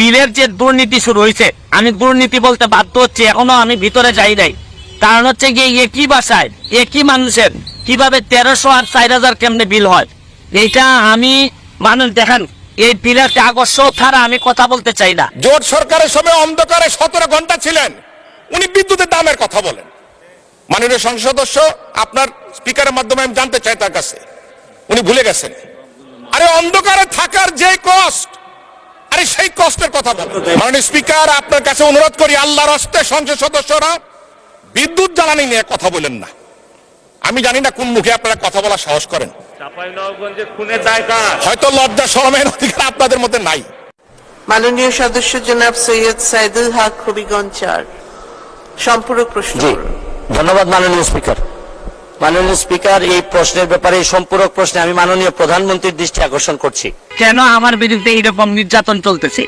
বিলের যে দুর্নীতি শুরু হয়েছে, আমি দুর্নীতি বলতে বাধ্য হচ্ছি, এখনো আমি ভিতরে যাই নাই। কারণ হচ্ছে গিয়ে একই বাসায় একই মানুষের কিভাবে 1300 আর 4000 কেমনে বিল হয়, এইটা আমি মানুষ দেখেন, এই বিলের কাগজ ছাড়া আমি কথা বলতে চাই না। জোট সরকারের সময় অন্ধকারে 17 ঘন্টা ছিলেন, উনি বিদ্যুতের দামের কথা বলেন। মাননীয় সংসদ সদস্য, আপনার স্পিকারের মাধ্যমে আমি জানতে চাই তার কাছে, উনি ভুলে গেছেন। আরে অন্ধকারে থাকার যে কষ্ট, আরে সেই কষ্টের কথা বলেন। মাননীয় স্পিকার, আপনার কাছে অনুরোধ করি, আল্লাহর হস্তে সংসদ সদস্যরা বিদ্যুৎ জ্বালানি নিয়ে কথা বলেন না। আমি জানি না কোন মুখে আপনারা কথা বলার সাহস করেন। হয়তো লজ্জা শরমের অধিকার আপনাদের মধ্যে নাই। মাননীয় সদস্য জনাব সৈয়দ সাইদুল হক হবিগঞ্জ 4 সম্পূরক প্রশ্ন। ধন্যবাদ মাননীয় স্পিকার। মাননীয় স্পিকার, এই প্রশ্নের ব্যাপারে, সম্পূরক প্রশ্নে আমি মাননীয় প্রধানমন্ত্রীর দৃষ্টি আকর্ষণ করছি। কেন আমার বিরুদ্ধে এইরকম নির্যাতন চলতেছে?